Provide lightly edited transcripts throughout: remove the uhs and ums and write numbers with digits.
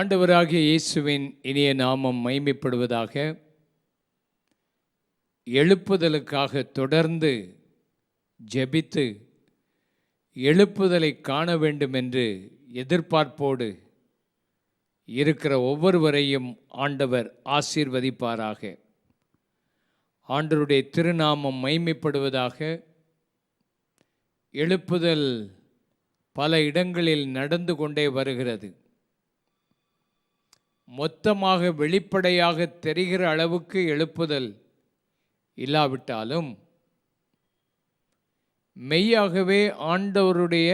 ஆண்டவராகிய இயேசுவின் இனிய நாமம் மகிமைப்படுவதாக. எழுப்புதலுக்காக தொடர்ந்து ஜெபித்து எழுப்புதலை காண வேண்டும் என்று எதிர்பார்ப்போடு இருக்கிற ஒவ்வொருவரையும் ஆண்டவர் ஆசீர்வதிப்பாராக. ஆண்டவருடைய திருநாமம் மகிமைப்படுவதாக. எழுப்புதல் பல இடங்களில் நடந்து கொண்டே வருகிறது. மொத்தமாக வெளிப்படையாக தெரிகிற அளவுக்கு எழுப்புதல் இல்லாவிட்டாலும் மெய்யாகவே ஆண்டவருடைய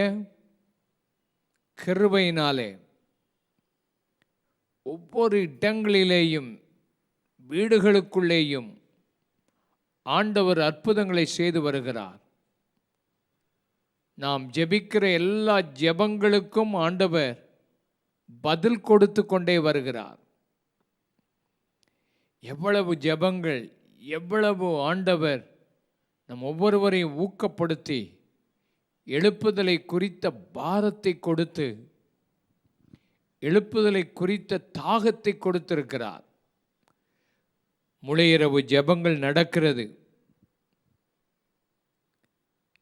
கிருபையினாலே ஒவ்வொரு இடங்களிலேயும் வீடுகளுக்குள்ளேயும் ஆண்டவர் அற்புதங்களை செய்து வருகிறார். நாம் ஜெபிக்கிற எல்லா ஜெபங்களுக்கும் ஆண்டவர் பதில் கொடுத்து கொண்டே வருகிறார். எவ்வளவு ஜெபங்கள், எவ்வளவு ஆண்டவர் நம் ஒவ்வொருவரையும் ஊக்கப்படுத்தி எழுப்புதலை குறித்த பாரத்தை கொடுத்து எழுப்புதலை குறித்த தாகத்தை கொடுத்திருக்கிறார். முளையிரவு ஜெபங்கள் நடக்கிறது.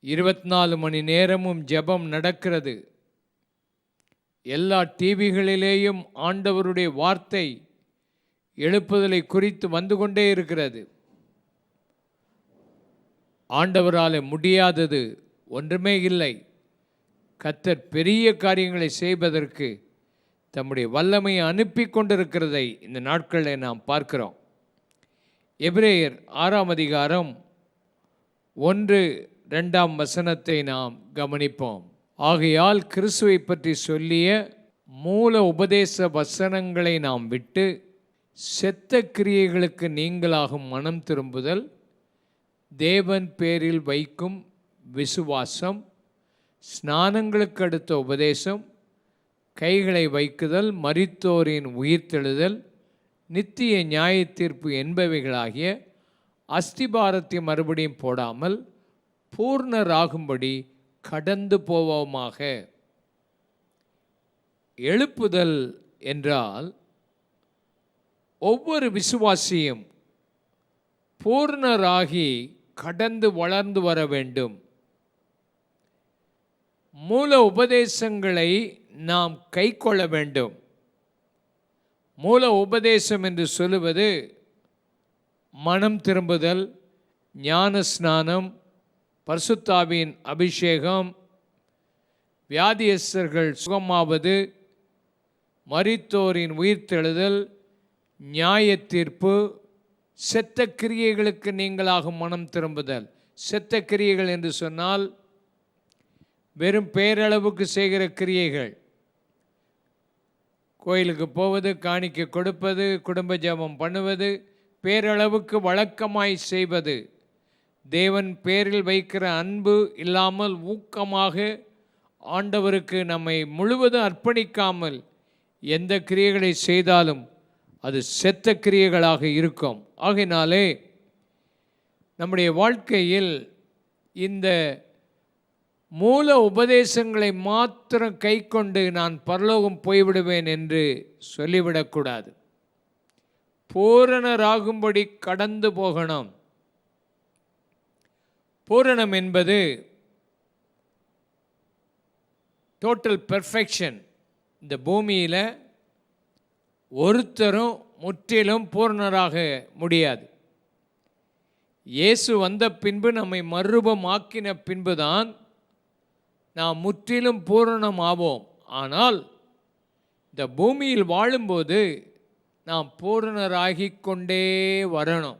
24 மணி நேரமும் ஜெபம் நடக்கிறது. எல்லா டிவிகளிலேயும் ஆண்டவருடைய வார்த்தை எழுப்புதலை குறித்து வந்து கொண்டே இருக்கிறது. ஆண்டவரால் முடியாதது ஒன்றுமே இல்லை. கர்த்தர் பெரிய காரியங்களை செய்வதற்கு தம்முடைய வல்லமையை அனுப்பி கொண்டிருக்கிறதை இந்த நாட்களில் நாம் பார்க்கிறோம். எபிரேயர் 6ஆம் அதிகாரம் 1-2 வசனத்தை நாம் கவனிப்போம். ஆகையால் கிறிஸ்துவை பற்றி சொல்லிய மூல உபதேச வசனங்களை நாம் விட்டு செத்த கிரியைகளுக்கு நீங்களாகும் மனம் திரும்புதல், தேவன் பேரில் வைக்கும் விசுவாசம், ஸ்நானங்களுக்கு அடுத்த உபதேசம், கைகளை வைக்குதல், மரித்தோரின் உயிர்த்தெழுதல், நித்திய நியாய தீர்ப்பு என்பவைகளாகிய அஸ்திபாரத்தை மறுபடியும் போடாமல் பூர்ணராகும்படி கடந்து போவோமாக. எழுப்புதல் என்றால் ஒவ்வொரு விசுவாசியும் பூர்ணராகி கடந்து வளர்ந்து வர வேண்டும். மூல உபதேசங்களை நாம் கைக்கொள்ள வேண்டும். மூல உபதேசம் என்று சொல்லுவது மனம் திரும்புதல், ஞான ஸ்நானம், பரிசுத்தாவின் அபிஷேகம், வியாதியஸ்தர்கள் சுகமாவது, மரித்தோரின் உயிர்த்தெழுதல், நியாய தீர்ப்பு, செத்த கிரியைகளுக்கு நீங்களாகும் மனம் திரும்புதல். செத்த கிரியைகள் என்று சொன்னால் வெறும் பேரளவுக்கு செய்கிற கிரியைகள். கோயிலுக்கு போவது, காணிக்கை கொடுப்பது, குடும்ப ஜெபம் பண்ணுவது, பேரளவுக்கு வழக்கமாய் செய்வது. தேவன் பேரில் வைக்கிற அன்பு இல்லாமல் ஊக்கமாக ஆண்டவருக்கு நம்மை முழுவதும் அர்ப்பணிக்காமல் எந்த கிரியைகளை செய்தாலும் அது செத்த கிரியைகளாக இருக்கும். ஆகையினாலே நம்முடைய வாழ்க்கையில் இந்த மூல உபதேசங்களை மாத்திரம் கை கொண்டு நான் பரலோகம் போய்விடுவேன் என்று சொல்லிவிடக்கூடாது. பூரணராகும்படி கடந்து போகணும். பூரணம் என்பது டோட்டல் பெர்ஃபெக்ஷன். இந்த பூமியில் ஒருத்தரும் முற்றிலும் பூரணராக முடியாது. இயேசு வந்த பின்பு நம்மை மறுரூபமாக்கின பின்புதான் நாம் முற்றிலும் பூரணம் ஆவோம். ஆனால் இந்த பூமியில் வாழும்போது நாம் பூரணராகி கொண்டே வரணும்.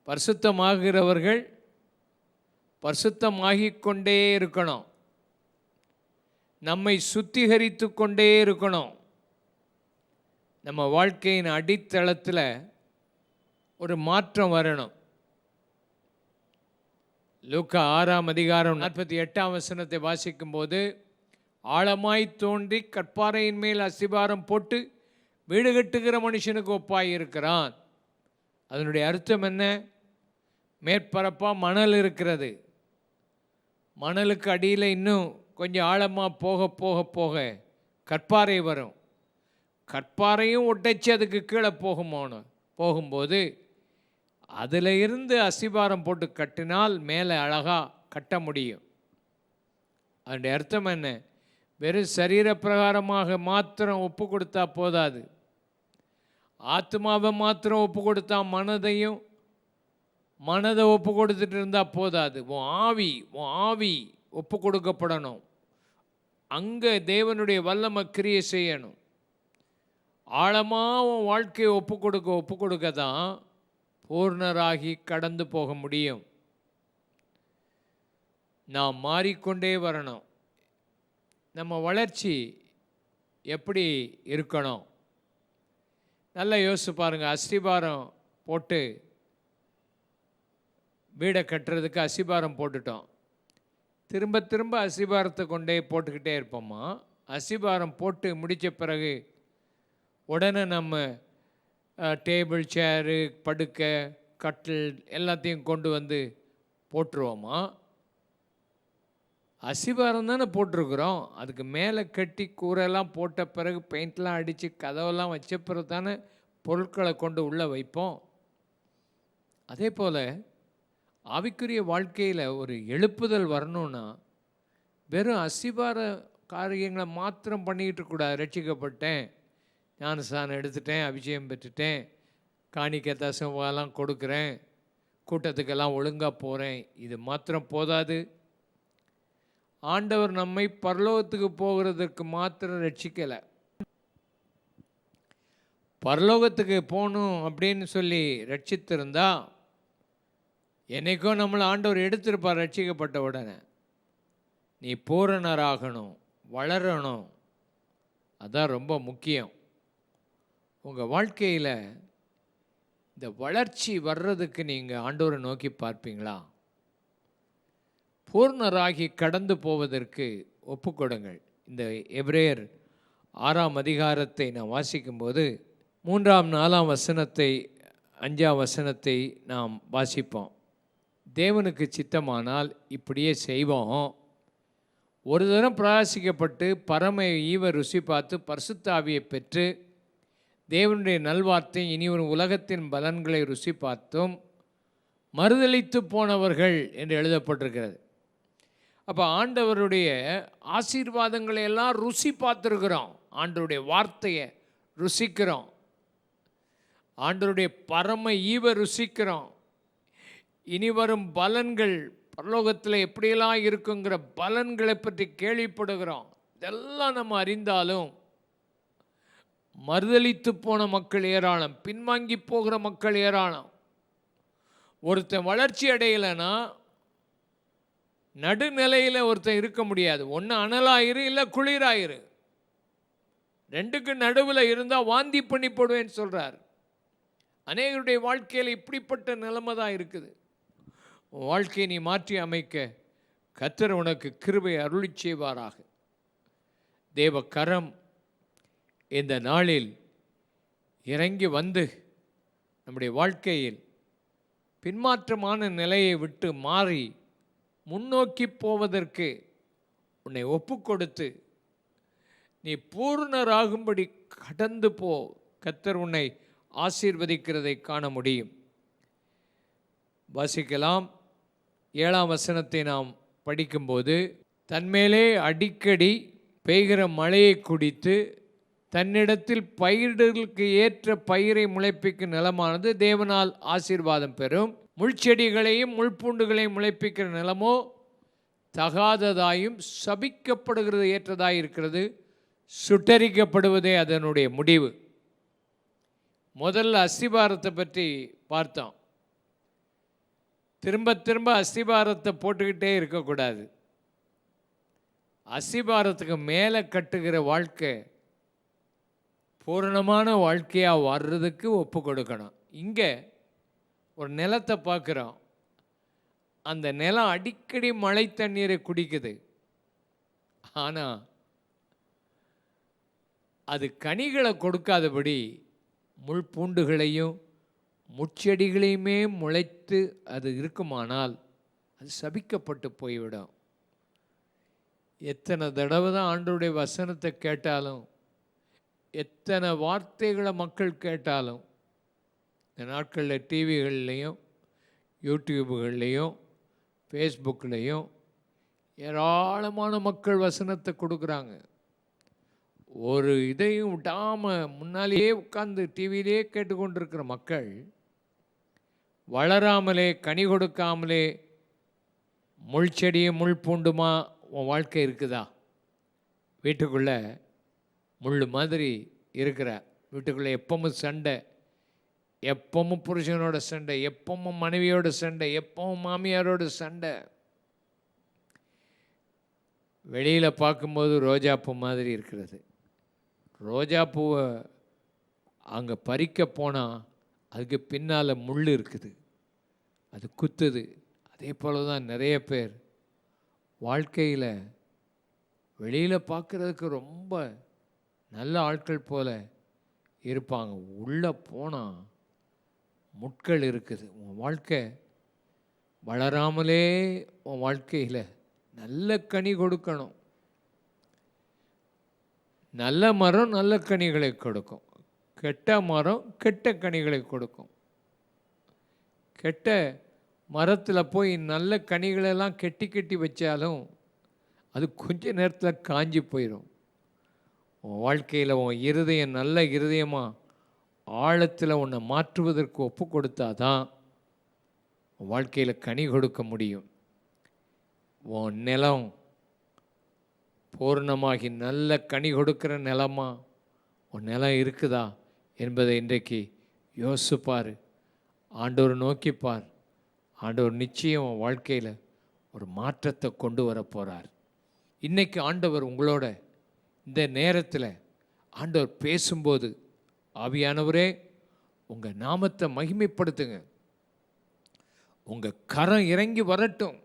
பரிசுத்தமாகிறவர்கள் பரிசுத்தமாகிக் கொண்டே இருக்கணும். நம்மை சுத்திகரித்து கொண்டே இருக்கணும். நம்ம வாழ்க்கையின் அடித்தளத்தில் ஒரு மாற்றம் வரணும். லூக்கா 6ஆம் அதிகாரம் 48ஆம் வசனத்தை வாசிக்கும் போது, ஆழமாய் தோன்றி கற்பாறையின் மேல் அஸ்திபாரம் போட்டு வீடு கட்டுகிற மனுஷனுக்கு ஒப்பாய் இருக்கிறான். அதனுடைய அர்த்தம் என்ன? மேற்பரப்பாக மணல் இருக்கிறது. மணலுக்கு அடியில் இன்னும் கொஞ்சம் ஆழமாக போக போக போக கற்பாறை வரும். கற்பாரையும் உடைச்சி அதுக்கு கீழே போகும்போது அதில் இருந்து அஸ்திபாரம் போட்டு கட்டினால் மேலே அழகாக கட்ட முடியும். அதனுடைய அர்த்தம் என்ன? வெறும் சரீர பிரகாரமாக மாத்திரம் ஒப்பு கொடுத்தா போதாது. ஆத்மாவை மாத்திரம் ஒப்பு கொடுத்தா மனதை ஒப்பு கொடுத்துட்டு இருந்தால் போதாது. உன் ஆவி ஒப்பு கொடுக்கப்படணும். அங்கே தேவனுடைய வல்லமை கிரியை செய்யணும். ஆழமாக உன் வாழ்க்கையை ஒப்பு கொடுக்க தான் பூர்ணராகி கடந்து போக முடியும். நாம் மாறிக்கொண்டே வரணும். நம்ம வளர்ச்சி எப்படி இருக்கணும்? நல்லா யோசிச்சு பாருங்கள். அஸ்திபாரம் போட்டு வீடை கட்டுறதுக்கு அஸ்திபாரம் போட்டுட்டோம். திரும்ப திரும்ப அஸ்திபாரத்தை கொண்டே போட்டுக்கிட்டே இருப்போமா? அஸ்திபாரம் போட்டு முடித்த பிறகு உடனே நம்ம டேபிள், சேரு, படுக்கை, கட்டில் எல்லாத்தையும் கொண்டு வந்து போட்டுருவோமா? அஸ்திபாரம் தானே போட்டிருக்கிறோம். அதுக்கு மேலே கட்டி கூரையெல்லாம் போட்ட பிறகு பெயிண்ட்லாம் அடித்து கதவெல்லாம் வச்ச பிறகு தானே பொருட்களை கொண்டு உள்ளே வைப்போம். அதே போல் ஆவிக்குரிய வாழ்க்கையில் ஒரு எழுப்புதல் வரணும்னா வெறும் அஸ்திபார காரியங்களை மாத்திரம் பண்ணிக்கிட்டு இருக்கக்கூடாது. ரட்சிக்கப்பட்டேன், ஞானஸ்நானம் எடுத்துட்டேன், அபிஷேகம் பெற்றுட்டேன், காணிக்கை தசமெல்லாம் கொடுக்குறேன், கூட்டத்துக்கெல்லாம் ஒழுங்காக போகிறேன், இது மாத்திரம் போதாது. ஆண்டவர் நம்மை பரலோகத்துக்கு போகிறதுக்கு மாத்திரம் ரட்சிக்கலை. பரலோகத்துக்கு போகணும் அப்படின்னு சொல்லி ரட்சித்திருந்தா என்னைக்கோ நம்மளை ஆண்டவர் எடுத்திருப்பார். ரட்சிக்கப்பட்ட உடனே நீ பூரணராகணும், வளரணும். அதான் ரொம்ப முக்கியம். உங்கள் வாழ்க்கையில் இந்த வளர்ச்சி வர்றதுக்கு நீங்கள் ஆண்டவரை நோக்கி பார்ப்பீங்களா? பூர்ணராகி கடந்து போவதற்கு ஒப்புக்கொடுங்கள். இந்த எபிரேயர் 6ஆம் அதிகாரத்தை நான் வாசிக்கும்போது 3ஆம் 4ஆம் வசனத்தை 5ஆம் வசனத்தை நாம் வாசிப்போம். தேவனுக்கு சித்தமானால் இப்படியே செய்வோம். ஒரு தரம் பிரயாசிக்கப்பட்டு பரம ஈவ ருசி பார்த்து பரிசுத்த ஆவியை பெற்று தேவனுடைய நல்வார்த்தை இனி ஒரு உலகத்தின் பலன்களை ருசி பார்த்தும் மறுதலித்து போனவர்கள் என்று எழுதப்பட்டிருக்கிறது. அப்போ ஆண்டவருடைய ஆசீர்வாதங்களை எல்லாம் ருசி பார்த்துருக்குறோம். ஆண்டவருடைய வார்த்தையை ருசிக்கிறோம். ஆண்டவருடைய பரம ஈவ ருசிக்கிறோம். இனி வரும் பலன்கள் பரலோகத்தில் எப்படியெல்லாம் இருக்குங்கிற பலன்களை பற்றி கேள்விப்படுகிறோம். இதெல்லாம் நம்ம அறிந்தாலும் மறுதலித்து போன மக்கள் ஏராளம், பின்வாங்கி போகிற மக்கள் ஏராளம். ஒருத்தன் வளர்ச்சி அடையலைன்னா நடுநிலையில் ஒருத்தன் இருக்க முடியாது. ஒன்று அனலாயிரு, இல்லை குளிராயிரு. ரெண்டுக்கு நடுவில் இருந்தால் வாந்தி பண்ணி போடுவேன்னு சொல்கிறார். அநேகருடைய வாழ்க்கையில் இப்படிப்பட்ட நிலைமை தான் இருக்குது. வாழ்க்கையை நீ மாற்றி அமைக்க கர்த்தர் உனக்கு கிருபை அருளி செய்வாராக. தேவ கரம் இந்த நாளில் இறங்கி வந்து நம்முடைய வாழ்க்கையில் பின்மாற்றமான நிலையை விட்டு மாறி முன்னோக்கி போவதற்கு உன்னை ஒப்பு கொடுத்து நீ பூர்ணராகும்படி கடந்து போ. கர்த்தர் உன்னை ஆசீர்வதிக்கிறதை காண முடியும். வாசிக்கலாம். 7ஆம் வசனத்தை நாம் படிக்கும்போது, தன்மேலே அடிக்கடி பெய்கிற மழையை குடித்து தன்னிடத்தில் பயிர்களுக்கு ஏற்ற பயிரை முளைப்பிக்கும் நிலமானது தேவனால் ஆசீர்வாதம் பெறும். முள்செடிகளையும் முள்பூண்டுகளையும் முளைப்பிக்கிற நிலமோ தகாததாயும் சபிக்கப்படுகிறது ஏற்றதாய் இருக்கிறது. சுட்டரிக்கப்படுவதே அதனுடைய முடிவு. முதல்ல அஸ்திபாரத்தை பற்றி பார்த்தோம். திரும்ப திரும்ப அஸ்திபாரத்தை போட்டுக்கிட்டே இருக்கக்கூடாது. அஸ்திபாரத்துக்கு மேலே கட்டுகிற வாழ்க்கை பூரணமான வாழ்க்கையாக வர்றதுக்கு ஒப்பு கொடுக்கணும். இங்கே ஒரு நிலத்தை பார்க்குறோம். அந்த நிலம் அடிக்கடி மழை தண்ணீரை குடிக்குது. ஆனால் அது கனிகளை கொடுக்காதபடி முள்பூண்டுகளையும் முட்செடிகளையுமே முளைத்து அது இருக்குமானால் அது சபிக்கப்பட்டு போய்விடும். எத்தனை தடவை தான் ஆண்டவருடைய வசனத்தை கேட்டாலும் எத்தனை வார்த்தைகளை மக்கள் கேட்டாலும் இந்த நாட்களில் டிவிகள்லேயும் யூடியூபுகள்லேயும் ஃபேஸ்புக்லேயும் ஏராளமான மக்கள் வசனத்தை கொடுக்குறாங்க. ஒரு இதையும் விடாமல் முன்னாலேயே உட்கார்ந்து டிவியிலே கேட்டுக்கொண்டிருக்கிற மக்கள் வளராமலே கனி கொடுக்காமலே முள் செடியும் முள் பூண்டுமா உன் வாழ்க்கை இருக்குதா? வீட்டுக்குள்ளே முள் மாதிரி இருக்கிற வீட்டுக்குள்ளே எப்பவும் சண்டை, எப்பவும் புருஷனோட சண்டை, எப்பவும் மனைவியோட சண்டை, எப்பவும் மாமியாரோட சண்டை. வெளியில் பார்க்கும்போது ரோஜாப்பூ மாதிரி இருக்கிறது. ரோஜாப்பூவை அங்கே பறிக்க போனால் அதுக்கு பின்னால் முள் இருக்குது, அது குத்துது. அதே போல் தான் நிறைய பேர் வாழ்க்கையில் வெளியில் பார்க்குறதுக்கு ரொம்ப நல்ல ஆட்கள் போல் இருப்பாங்க, உள்ளே போனால் முட்கள் இருக்குது. உன் வாழ்க்கை வளராமலே உன் வாழ்க்கையில் நல்ல கனி கொடுக்கணும். நல்ல மரம் நல்ல கனிகளை கொடுக்கும், கெட்ட மரம் கெட்ட கனிகளை கொடுக்கும். கெட்ட மரத்தில் போய் நல்ல கனிகளெல்லாம் கெட்டி கெட்டி வச்சாலும் அது கொஞ்ச நேரத்தில் காஞ்சி போயிடும். உன் வாழ்க்கையில் உன் இருதயம் நல்ல இருதயமாக ஆழத்தில் உன்னை மாற்றுவதற்கு ஒப்பு கொடுத்தாதான் உன் வாழ்க்கையில் கனி கொடுக்க முடியும். உன் நிலம் பூர்ணமாகி நல்ல கனி கொடுக்கிற நிலமா உன் நிலம் இருக்குதா என்பதை இன்றைக்கு யோசிப்பார். ஆண்டவர் நோக்கிப்பார். ஆண்டவர் நிச்சயம் உன் வாழ்க்கையில் ஒரு மாற்றத்தை கொண்டு வர போகிறார். இன்றைக்கி ஆண்டவர் உங்களோட இந்த நேரத்தில் ஆண்டவர் பேசும்போது, ஆவியானவரே உங்கள் நாமத்தை மகிமைப்படுத்துங்க, உங்கள் கரம் இறங்கி வரட்டும்,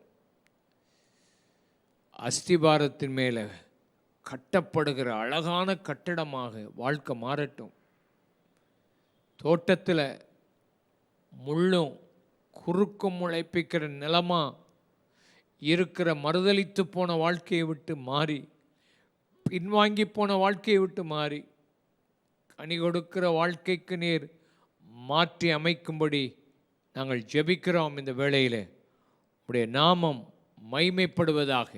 அஸ்திபாரத்தின் மேலே கட்டப்படுகிற அழகான கட்டடமாக வாழ்க்கை மாறட்டும். தோட்டத்தில் முள்ளும் குறுக்கும் முளைப்பிக்கிற நிலமா இருக்கிற மறுதலித்து போன வாழ்க்கையை விட்டு மாறி, பின்வாங்கி போன வாழ்க்கையை விட்டு மாறி கனி கொடுக்கிற வாழ்க்கைக்கு நீர் மாற்றி அமைக்கும்படி நாங்கள் ஜெபிக்கிறோம். இந்த வேளையில் உடைய நாமம் மகிமைப்படுவதாக.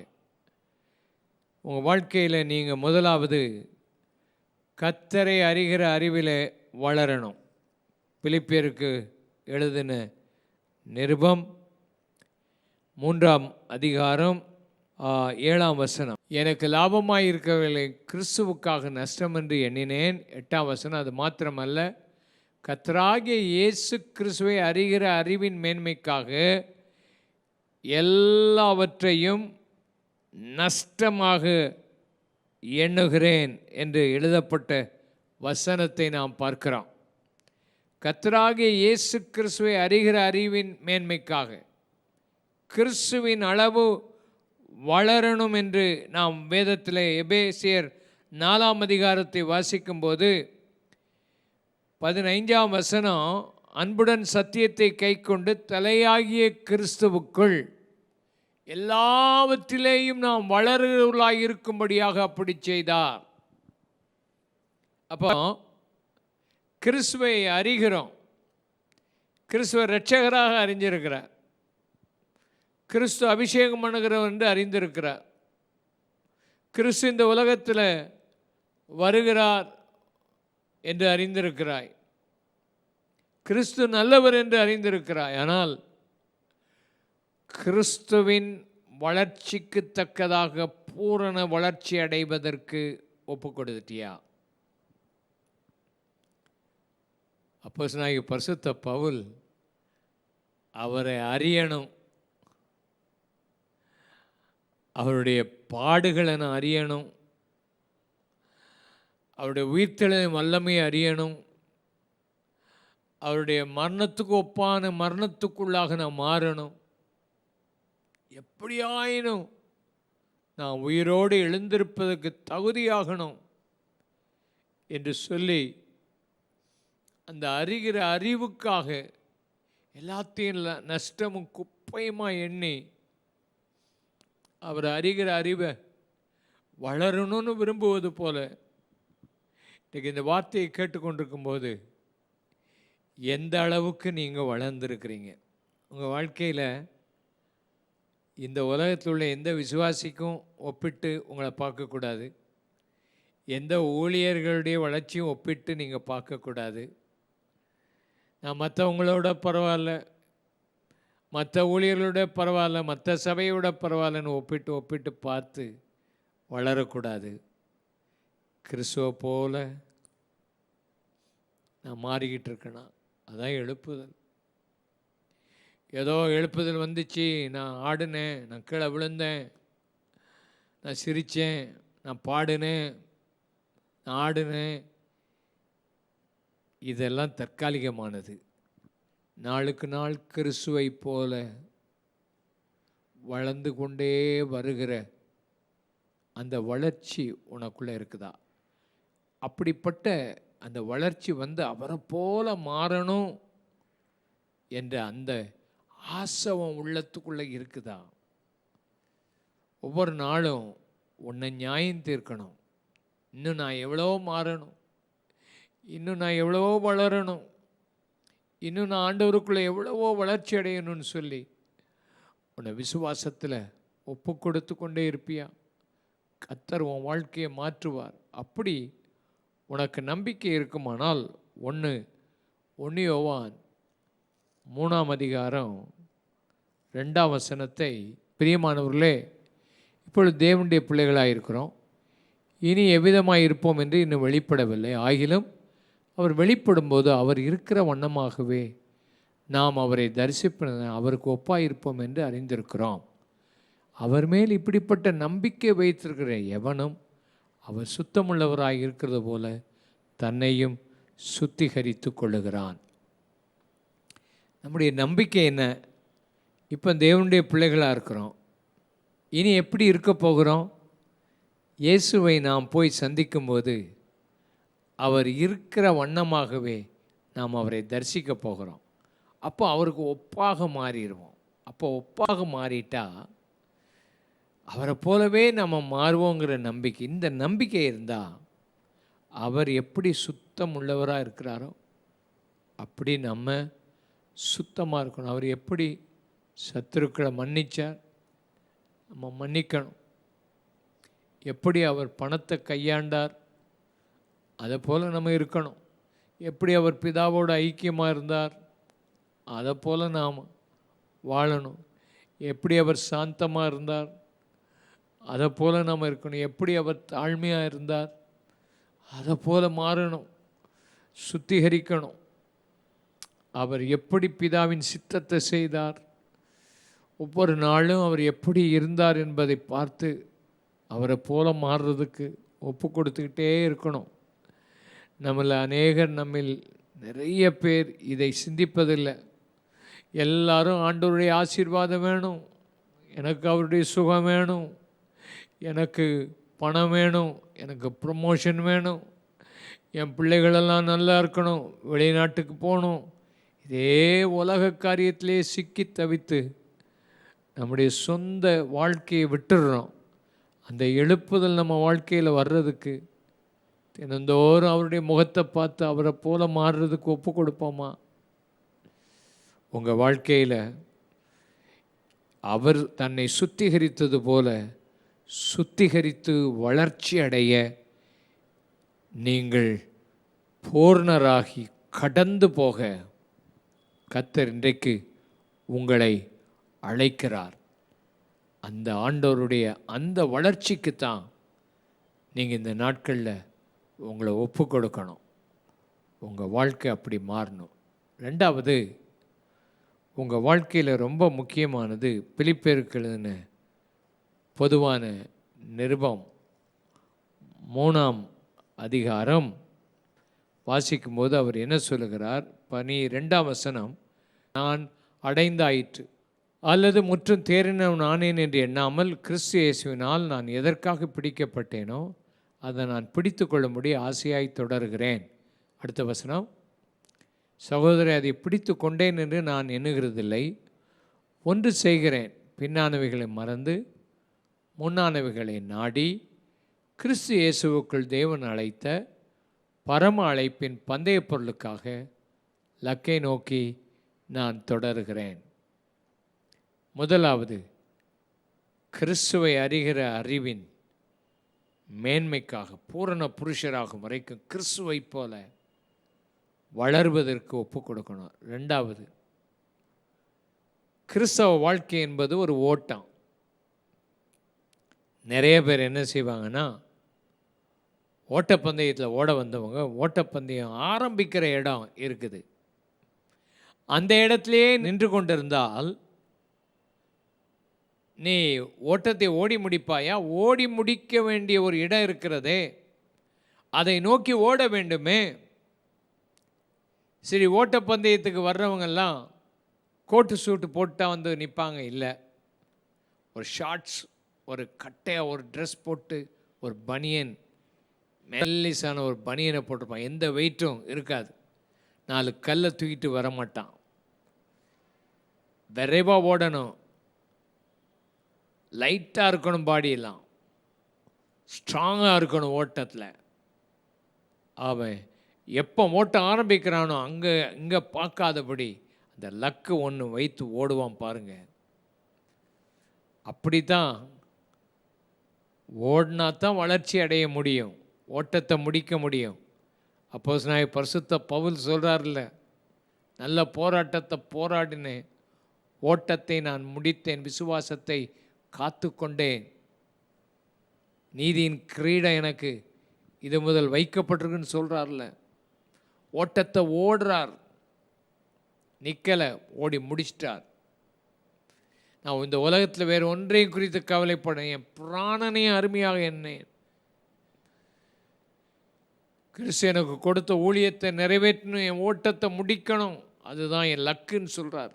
உங்கள் வாழ்க்கையில் நீங்கள் முதலாவது கர்த்தரை அறிகிற அறிவில் வளரணும். பிலிப்பியருக்கு எழுதின நிருபம் 3ஆம் அதிகாரம் 7ஆம் வசனம். எனக்கு லாபமாய் இருக்கவில்லை, கிறிஸ்துவுக்காக நஷ்டம் என்று எண்ணினேன். 8ஆம் வசனம். அது மாத்திரமல்ல, கர்த்தராகிய இயேசு கிறிஸ்துவை அறிகிற அறிவின் மேன்மைக்காக எல்லாவற்றையும் நஷ்டமாக எண்ணுகிறேன் என்று எழுதப்பட்ட வசனத்தை நாம் பார்க்கிறோம். கர்த்தராகிய இயேசு கிறிஸ்துவை அறிகிற அறிவின் மேன்மைக்காக கிறிஸ்துவின் அளவு வளரணும் என்று நாம் வேதத்தில் எபேசியர் 4ஆம் அதிகாரத்தை வாசிக்கும்போது 15ஆம் வசனம், அன்புடன் சத்தியத்தை கைக்கொண்டு தலையாகிய கிறிஸ்துவுக்குள் எல்லாவற்றிலேயும் நாம் வளருவர்களாக இருக்கும்படியாக அப்படி செய்தார். அப்போ கிறிஸ்துவை அறிகிறோம், கிறிஸ்துவ இரட்சகராக அறிஞ்சிருக்கிறார், கிறிஸ்து அபிஷேகம் பண்ணுகிறவர் என்று அறிந்திருக்கிறார், கிறிஸ்து இந்த உலகத்தில் வருகிறார் என்று அறிந்திருக்கிறாய், கிறிஸ்து நல்லவர் என்று அறிந்திருக்கிறாய். ஆனால் கிறிஸ்துவின் வளர்ச்சிக்கு தக்கதாக பூரண வளர்ச்சி அடைவதற்கு ஒப்பு கொடுத்தியா? அப்போஸ்தலனாகிய பரிசுத்த பவுல் அவரை அறியணும், அவருடைய பாடுகளை நான் அறியணும், அவருடைய உயிர்த்தெழுதலின் வல்லமையை அறியணும், அவருடைய மரணத்துக்கு ஒப்பான மரணத்துக்குள்ளாக நான் மாறணும், எப்படியாயினும் நான் உயிரோடு எழுந்திருப்பதற்கு தகுதியாகணும் என்று சொல்லி அந்த அறிகிற அறிவுக்காக எல்லாத்தையும் நஷ்டமும் குப்பையுமாக எண்ணி அவர் அறிகிற அறிவை வளரணும்னு விரும்புவது போல இன்றைக்கு இந்த வார்த்தையை கேட்டுக்கொண்டிருக்கும்போது எந்த அளவுக்கு நீங்கள் வளர்ந்துருக்கிறீங்க? உங்கள் வாழ்க்கையில் இந்த உலகத்தில் உள்ள எந்த விசுவாசிக்கும் ஒப்பிட்டு உங்களை பார்க்கக்கூடாது. எந்த ஊழியர்களுடைய வளர்ச்சியும் ஒப்பிட்டு நீங்கள் பார்க்கக்கூடாது. நான் மற்றவங்களோட பரவாயில்ல, மற்ற ஊழியர்களோட பரவாயில்ல, மற்ற சபையோட பரவாயில்லன்னு ஒப்பிட்டு பார்த்து வளரக்கூடாது. கிறிஸ்துவை போல நான் மாறிக்கிட்டு இருக்கேனா? அதான் எழுப்புதல். ஏதோ எழுப்புதல் வந்துச்சு, நான் ஆடினேன், நான் கீழே விழுந்தேன், நான் சிரித்தேன், நான் பாடினேன், நான் ஆடினேன், இதெல்லாம் தற்காலிகமானது. நாளுக்கு நாள் கிறிஸ்துவை போல வளர்ந்து கொண்டே வருகிற அந்த வளர்ச்சி உனக்குள்ளே இருக்குதா? அப்படிப்பட்ட அந்த வளர்ச்சி வந்து அவரை போல மாறணும் என்ற அந்த ஆசவம் உள்ளத்துக்குள்ளே இருக்குதா? ஒவ்வொரு நாளும் உன்னை நியாயம் தீர்க்கணும். இன்னும் நான் எவ்வளோ மாறணும், இன்னும் நான் எவ்வளவோ வளரணும், இன்னும் நான் ஆண்டவருக்குள்ளே எவ்வளவோ வளர்ச்சி அடையணும்னு சொல்லி உன்னை விசுவாசத்தில் ஒப்பு கொடுத்து கொண்டே இருப்பியா? கர்த்தர் உன் வாழ்க்கையை மாற்றுவார். அப்படி உனக்கு நம்பிக்கை இருக்குமானால் 1 யோவான் 3:2 பிரியமானவர்களே, இப்பொழுது தேவனுடைய பிள்ளைகளாக இருக்கிறோம், இனி எவ்விதமாக இருப்போம் என்று இன்னும் வெளிப்படவில்லை. ஆகிலும் அவர் வெளிப்படும்போது அவர் இருக்கிற வண்ணமாகவே நாம் அவரை தரிசிப்ப அவருக்கு ஒப்பாக இருப்போம் என்று அறிந்திருக்கிறோம். அவர் மேல் இப்படிப்பட்ட நம்பிக்கை வைத்திருக்கிற எவனும் அவர் சுத்தமுள்ளவராக இருக்கிறது போல தன்னையும் சுத்திகரித்து கொள்ளுகிறான். நம்முடைய நம்பிக்கை என்ன? இப்போ தேவனுடைய பிள்ளைகளாக இருக்கிறோம், இனி எப்படி இருக்க போகிறோம்? இயேசுவை நாம் போய் சந்திக்கும்போது அவர் இருக்கிற வண்ணமாகவே நாம் அவரை தரிசிக்க போகிறோம். அப்போ அவருக்கு ஒப்பாக மாறிடுவோம். அப்போ ஒப்பாக மாறிட்டா அவரை போலவே நம்ம மாறுவோங்கிற நம்பிக்கை, இந்த நம்பிக்கை இருந்தால் அவர் எப்படி சுத்தம் உள்ளவராக இருக்கிறாரோ அப்படி நம்ம சுத்தமாக இருக்கணும். அவர் எப்படி சத்துருக்களை மன்னிச்சார், நம்ம மன்னிக்கணும். எப்படி அவர் பணத்தை கையாண்டார், அதை போல் நம்ம இருக்கணும். எப்படி அவர் பிதாவோட ஐக்கியமாக இருந்தார், அதை போல் நாம் வாழணும். எப்படி அவர் சாந்தமாக இருந்தார், அதை போல் நாம் இருக்கணும். எப்படி அவர் தாழ்மையாக இருந்தார், அதை போல் மாறணும், சுத்திகரிக்கணும். அவர் எப்படி பிதாவின் சித்தத்தை செய்தார், ஒவ்வொரு நாளும் அவர் எப்படி இருந்தார் என்பதை பார்த்து அவரை போல மாறுறதுக்கு ஒப்பு கொடுத்துக்கிட்டே இருக்கணும். நம்மில் நிறைய பேர் இதை சிந்திப்பதில்லை. எல்லாரும் ஆண்டவருடைய ஆசீர்வாதம் வேணும், எனக்கு அவருடைய சுகம் வேணும், எனக்கு பணம் வேணும், எனக்கு ப்ரமோஷன் வேணும், என் பிள்ளைகளெல்லாம் நல்லா இருக்கணும், வெளிநாட்டுக்கு போகணும், இதே உலக காரியத்திலே சிக்கி தவித்து நம்முடைய சொந்த வாழ்க்கையை விட்டுடுறோம். அந்த எழுப்புதல் நம்ம வாழ்க்கையில் வர்றதுக்கு தினந்தோறும் அவருடைய முகத்தை பார்த்து அவரை போல மாறுறதுக்கு ஒப்பு கொடுப்போமா? உங்கள் வாழ்க்கையில் அவர் தன்னை சுத்திகரித்தது போல சுத்திகரித்து வளர்ச்சி அடைய நீங்கள் பூர்ணராகி கடந்து போக கர்த்தர் இன்றைக்கு உங்களை அழைக்கிறார். அந்த ஆண்டவருடைய அந்த வளர்ச்சிக்கு தான் நீங்கள் இந்த நாட்களில் உங்களை ஒப்பு கொடுக்கணும். உங்கள் வாழ்க்கை அப்படி மாறணும். 2வது, உங்கள் வாழ்க்கையில் ரொம்ப முக்கியமானது பிலிப்பியருக்கு எழுதின பொதுவான நிருபம் 3 வாசிக்கும்போது அவர் என்ன சொல்லுகிறார்? 12 நான் அடைந்தாயிற்று அல்லது முற்றும் தேறினவன் ஆனேன் என்று எண்ணாமல் கிறிஸ்து இயேசுவினால் நான் எதற்காக பிடிக்கப்பட்டேனோ அதை நான் பிடித்து கொள்ளும்படி ஆசையாய் தொடர்கிறேன். அடுத்த வசனம், சகோதரி அதை பிடித்து கொண்டேன் என்று நான் எண்ணுகிறதில்லை, ஒன்று செய்கிறேன், பின்னானவைகளை மறந்து முன்னானவைகளை நாடி கிறிஸ்து இயேசுவுக்குள் தேவன் அழைத்த பரம அழைப்பின் பந்தய பொருளுக்காக லக்கை நோக்கி நான் தொடர்கிறேன். முதலாவது, கிறிஸ்துவை அறிகிற அறிவின் மேன்மைக்காக பூரண புருஷராகும் வரைக்கும் கிறிஸ்துவை போல வளர்வதற்கு ஒப்பு கொடுக்கணும். ரெண்டாவது, கிறிஸ்தவ வாழ்க்கை என்பது ஒரு ஓட்டம். நிறைய பேர் என்ன செய்வாங்கன்னா, ஓட்டப்பந்தயத்தில் ஓட வந்தவங்க ஓட்டப்பந்தயம் ஆரம்பிக்கிற இடம் இருக்குது, அந்த இடத்துலையே நின்று கொண்டிருந்தால் நீ ஓட்டத்தை ஓடி முடிப்பாயா? ஓடி முடிக்க வேண்டிய ஒரு இடம் இருக்கிறதே, அதை நோக்கி ஓட வேண்டுமே. சரி, ஓட்டப்பந்தயத்துக்கு வர்றவங்கெல்லாம் கோட்டு சூட்டு போட்டா வந்து நிற்பாங்க? இல்லை, ஒரு ஷார்ட்ஸ், ஒரு கட்டையாக ஒரு ட்ரெஸ் போட்டு, ஒரு பனியன், மெல்லிசான ஒரு பனியனை போட்டிருப்பான், எந்த வெயிட்டும் இருக்காது, 4 கல்லை தூக்கிட்டு வரமாட்டான். விரைவாக ஓடணும், லைட்டாக இருக்கணும், பாடியெல்லாம் ஸ்ட்ராங்காக இருக்கணும் ஓட்டத்தில். அவன் எப்போ ஓட்டம் ஆரம்பிக்கிறானோ இங்கே பார்க்காதபடி அந்த லக்கு ஒன்று வைத்து ஓடுவான் பாருங்க. அப்படித்தான் ஓடினா தான் வளர்ச்சி அடைய முடியும், ஓட்டத்தை முடிக்க முடியும். அப்போஸ்தலனாகிய பரிசுத்த பவுல் சொல்கிறார்ல, நல்ல போராட்டத்தை போராடினேன், ஓட்டத்தை நான் முடித்தேன், விசுவாசத்தை காத்து கொண்டேன், நீதியின் கிரீடம் எனக்கு இது முதல் வைக்கப்பட்டிருக்குன்னு சொல்கிறார்ல. ஓட்டத்தை ஓடுறார், நிற்கலை, ஓடி முடிச்சிட்டார். நான் இந்த உலகத்தில் வேறு ஒன்றையும் குறித்து கவலைப்படேன், என் பிராணனையும் அருமையாக எண்ணேன், கிறிஸ்து எனக்கு கொடுத்த ஊழியத்தை நிறைவேற்றணும், என் ஓட்டத்தை முடிக்கணும், அதுதான் என் லக்குன்னு சொல்கிறார்.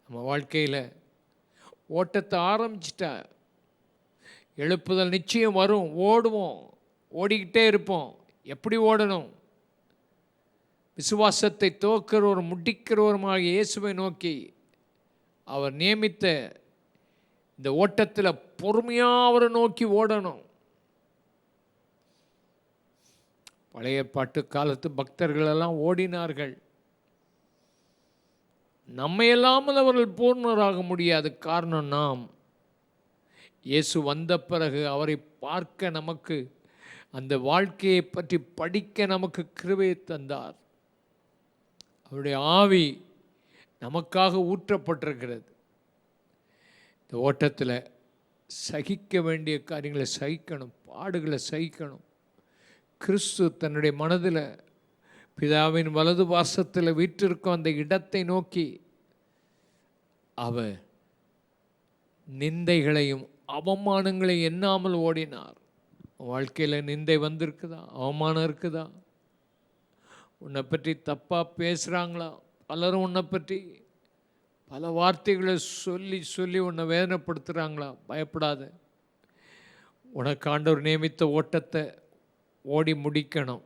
நம்ம வாழ்க்கையில் ஓட்டத்தை ஆரம்பிச்சிட்டா எழுப்புதல் நிச்சயம் வரும், ஓடுவோம், ஓடிக்கிட்டே இருப்போம். எப்படி ஓடணும்? விசுவாசத்தை துவக்கிறவரும் முடிக்கிறவருமாக இயேசுவை நோக்கி அவர் நியமித்த இந்த ஓட்டத்தில் பொறுமையாக அவரை நோக்கி ஓடணும். பழைய ஏற்பாட்டு காலத்து பக்தர்களெல்லாம் ஓடினார்கள். நம்மையெல்லாமல் அவர்கள் பூர்ணராக முடியாது. காரணம், நாம் இயேசு வந்த பிறகு அவரை பார்க்க, நமக்கு அந்த வாழ்க்கையை பற்றி படிக்க நமக்கு கிருபையை தந்தார். அவருடைய ஆவி நமக்காக ஊற்றப்பட்டிருக்கிறது. இந்த ஓட்டத்தில் சகிக்க வேண்டிய காரியங்களை சகிக்கணும், பாடுகளை சகிக்கணும். கிறிஸ்து தன்னுடைய மனதில் பிதாவின் வலது பாசத்தில் வீற்றிருக்கும் அந்த இடத்தை நோக்கி அவர் நிந்தைகளையும் அவமானங்களையும் எண்ணாமல் ஓடினார். வாழ்க்கையில் நிந்தை வந்திருக்குதா? அவமானம் இருக்குதா? உன்னை பற்றி தப்பாக பேசுகிறாங்களா? பலரும் உன்னை பற்றி பல வார்த்தைகளை சொல்லி சொல்லி உன்னை வேதனைப்படுத்துகிறாங்களா? பயப்படாத. உனக்கு ஆண்டவர் நியமித்த ஓட்டத்தை ஓடி முடிக்கணும்.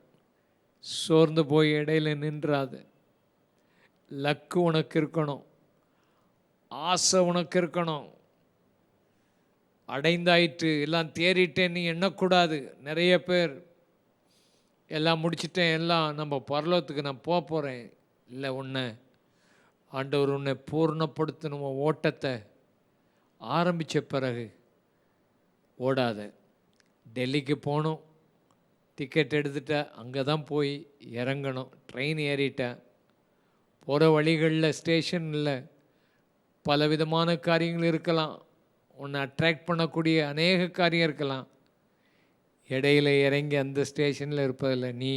சோர்ந்து போய் இடையில நின்றாது. லக்கு உனக்கு இருக்கணும், ஆசை உனக்கு இருக்கணும். அடைந்தாயிற்று, எல்லாம் தேறிட்டேன் நீ எண்ணக்கூடாது. நிறைய பேர் எல்லாம் முடிச்சிட்டேன், எல்லாம் நம்ம பரலோகத்துக்கு நான் போக போகிறேன். இல்லை, ஆண்டவர் உன்னை பூர்ணப்படுத்தணும். ஓட்டத்தை ஆரம்பித்த பிறகு ஓடாத. டெல்லிக்கு போகணும், டிக்கெட் எடுத்துட்டேன், அங்கே தான் போய் இறங்கணும். ட்ரெயின் ஏறிட்டேன், போகிற வழிகளில் ஸ்டேஷனில் பலவிதமான காரியங்கள் இருக்கலாம், உன்னை அட்ராக்ட் பண்ணக்கூடிய அநேக காரியம் இருக்கலாம். இடையில இறங்கி அந்த ஸ்டேஷனில் இருப்பதில்லை. நீ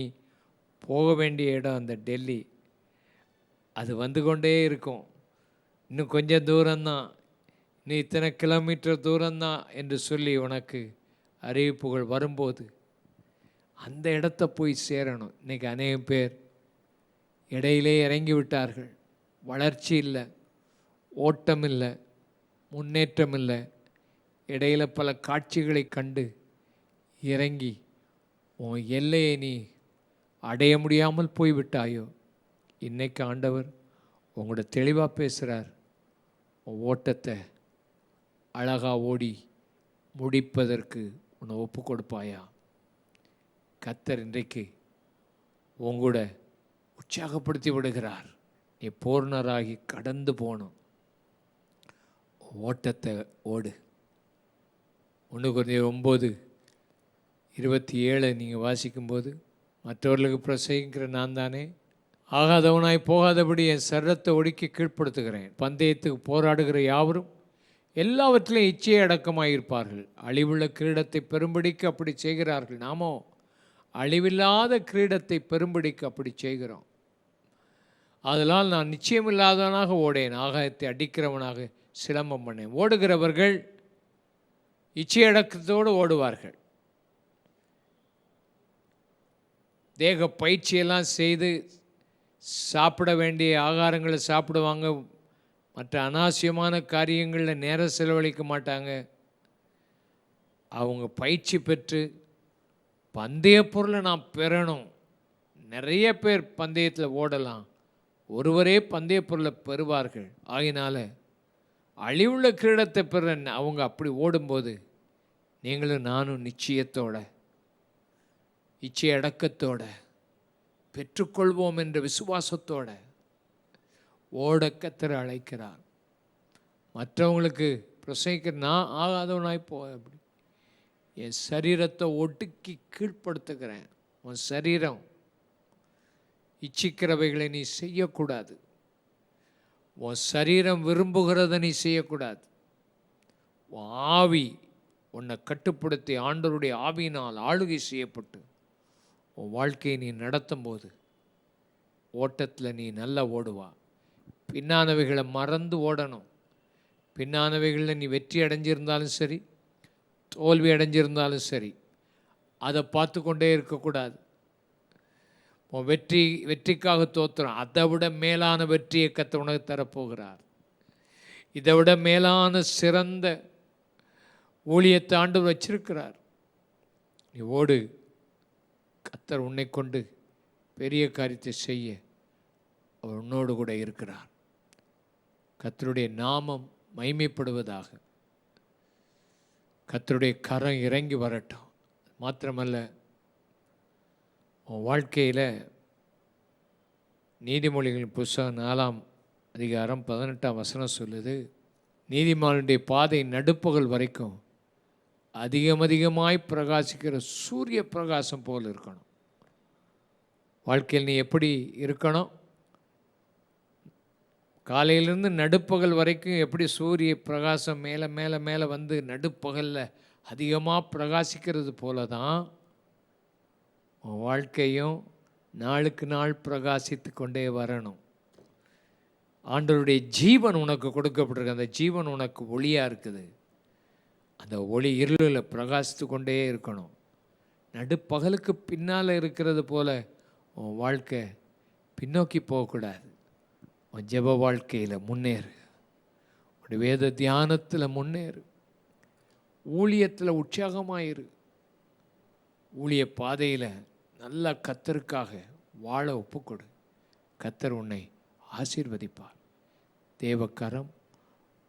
போக வேண்டிய இடம் அந்த டெல்லி, அது வந்து கொண்டே இருக்கும். இன்னும் கொஞ்சம் தூரம்தான், இன்னும் இத்தனை கிலோமீட்டர் தூரம்தான் என்று சொல்லி உனக்கு அறிவிப்புகள் வரும்போது அந்த இடத்த போய் சேரணும். இன்றைக்கி அநேகம் பேர் இடையிலே இறங்கி விட்டார்கள். வளர்ச்சி இல்லை, ஓட்டம் இல்லை, முன்னேற்றம் இல்லை. இடையில பல காட்சிகளை கண்டு இறங்கி உன் எல்லையை நீ அடைய முடியாமல் போய்விட்டாயோ. இன்றைக்கு ஆண்டவர் உங்களோட தெளிவாக பேசுகிறார். உன் ஓட்டத்தை அழகாக ஓடி முடிப்பதற்கு உன்னை ஒப்பு கொடுப்பாயா? கர்த்தர் இன்றைக்கு உங்கூட உற்சாகப்படுத்தி விடுகிறார். நீ பூர்ணராகி கடந்து போகணும். ஓட்டத்தை ஓடு. 1 கொரிந்தியர் 9:27 நீங்கள் வாசிக்கும்போது, மற்றவர்களுக்கு பிரசங்கிக்கிற நான் தானே ஆகாதவனாய் போகாதபடி என் சரீரத்தை ஒடுக்கி கீழ்ப்படுத்துகிறேன். பந்தயத்துக்கு போராடுகிற யாவரும் எல்லாவற்றிலும் இச்சையை அடக்கமாயிருப்பார்கள். அழிவுள்ள கிரீடத்தை பெரும்படிக்கு அப்படி செய்கிறார்கள். நாமோ அழிவில்லாத கிரீடத்தை பெரும்படிக்கு அப்படி செய்கிறோம். அதனால் நான் நிச்சயமில்லாதவனாக ஓடேன், ஆகாயத்தை அடிக்கிறவனாக சிலம்பம் பண்ணேன். ஓடுகிறவர்கள் இச்சையடக்கத்தோடு ஓடுவார்கள். தேக பயிற்சியெல்லாம் செய்து சாப்பிட வேண்டிய ஆகாரங்களை சாப்பிடுவாங்க. மற்ற அனாவசியமான காரியங்களில் நேரம் செலவழிக்க மாட்டாங்க. அவங்க பயிற்சி பெற்று பந்தய பொருளை நான் பெறணும். நிறைய பேர் பந்தயத்தில் ஓடலாம், ஒருவரே பந்தய பொருளை பெறுவார்கள். ஆகினால அழிவுள்ள கிரீடத்தை பெற அவங்க அப்படி ஓடும்போது நீங்களும் நானும் நிச்சயத்தோட இச்சை அடக்கத்தோட பெற்றுக்கொள்வோம் என்ற விசுவாசத்தோட ஓட கர்த்தர் அழைக்கிறார். மற்றவங்களுக்கு பிரசங்கிக்க நான் ஆகாதவனாய் அப்படி என் சரீரத்தை ஒடுக்கி கீழ்ப்படுத்துகிறேன். உன் சரீரம் இச்சிக்கிறவைகளை நீ செய்யக்கூடாது. உன் சரீரம் விரும்புகிறத நீ செய்யக்கூடாது. உன் ஆவி உன்னை கட்டுப்படுத்தி ஆண்டவருடைய ஆவியினால் ஆளுகை செய்யப்பட்டு உன் வாழ்க்கையை நீ நடத்தும் போது ஓட்டத்தில் நீ நல்லா ஓடுவா. பின்னானவைகளை மறந்து ஓடணும். பின்னானவைகளில் நீ வெற்றி அடைஞ்சிருந்தாலும் சரி, தோல்வி அடைஞ்சிருந்தாலும் சரி, அதை பார்த்து கொண்டே இருக்கக்கூடாது. உன் வெற்றிக்காக தோற்றுறோம். அதை விட மேலான வெற்றியை கர்த்தர் உனக்கு தரப்போகிறார். இதை விட மேலான சிறந்த ஊழியத்தை ஆண்டவர் வச்சிருக்கிறார். நீ ஓடு. கர்த்தர் உன்னை கொண்டு பெரிய காரியத்தை செய்ய அவர் உன்னோடு கூட இருக்கிறார். கர்த்தருடைய நாமம் மகிமைப்படுவதாக. கர்த்தருடைய கரம் இறங்கி வரட்டும். மாத்திரமல்ல, உன் வாழ்க்கையில் நீதிமொழிகளின் புஸ்தகம் 4:18 சொல்லுது, நீதிமானுடைய பாதை நடுப்பகல் வரைக்கும் அதிகமாய் பிரகாசிக்கிற சூரிய பிரகாசம் போல் இருக்கணும். வாழ்க்கையில் நீ எப்படி இருக்கணும்? காலையிலேருந்து நடுப்பகல் வரைக்கும் எப்படி சூரிய பிரகாசம் மேலே மேலே மேலே வந்து நடுப்பகலில் அதிகமாக பிரகாசிக்கிறது போல தான் உன் வாழ்க்கையும் நாளுக்கு நாள் பிரகாசித்து கொண்டே வரணும். ஆண்டவருடைய ஜீவன் உனக்கு கொடுக்கப்பட்டிருக்கு. அந்த ஜீவன் உனக்கு ஒளியாக இருக்குது. அந்த ஒளி இருளில் பிரகாசித்து கொண்டே இருக்கணும். நடுப்பகலுக்கு பின்னால் இருக்கிறது போல உன் வாழ்க்கை பின்னோக்கி போகக்கூடாது. உன் ஜெப வாழ்க்கையில் முன்னேறு. உன் வேத தியானத்தில் முன்னேறு. ஊழியத்தில் உற்சாகமாயிரு. ஊழிய பாதையில் நல்லா கர்த்தருக்காக வாழ ஒப்புக்கொடு. கர்த்தர் உன்னை ஆசீர்வதிப்பார். தேவக்கரம்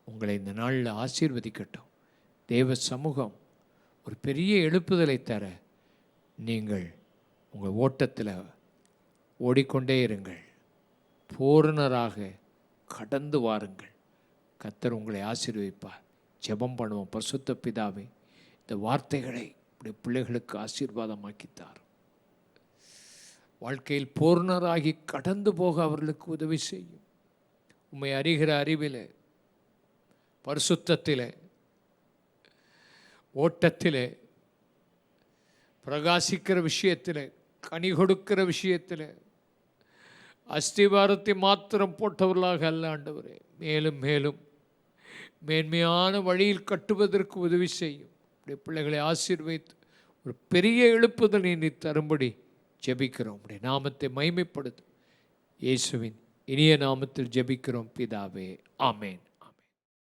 உங்களை இந்த நாளில் ஆசீர்வதிக்கட்டும். தேவ சமூகம் ஒரு பெரிய எழுப்புதலை தர நீங்கள் உங்கள் ஓட்டத்தில் ஓடிக்கொண்டே இருங்கள். பூரணராக கடந்து வாருங்கள். கர்த்தர் உங்களை ஆசீர்வதிப்பார். ஜெபம் பண்ணுவோம். பரிசுத்த பிதாவே, இந்த வார்த்தைகளை உடைய பிள்ளைகளுக்கு ஆசீர்வாதமாக்கித்தார். வாழ்க்கையில் பூர்ணராகி கடந்து போக அவர்களுக்கு உதவி செய்யும். உம்மை அறிகிற அறிவில், பரிசுத்தத்தில், ஓட்டத்தில், பிரகாசிக்கிற விஷயத்தில், கனி கொடுக்கிற விஷயத்தில் அஸ்திவாரத்தை மாத்திரம் போட்டவர்களாக அல்ல ஆண்டவரே, மேலும் மேலும் மேன்மையான வழியில் கட்டுவதற்கு உதவி செய்யும். உடைய பிள்ளைகளை ஆசீர்வதித்து ஒரு பெரிய எழுப்புதலை நீ தரும்படி ஜெபிக்கிறோம். உடைய நாமத்தை மகிமைப்படுத்தும். இயேசுவின் இனிய நாமத்தில் ஜெபிக்கிறோம் பிதாவே. ஆமேன்.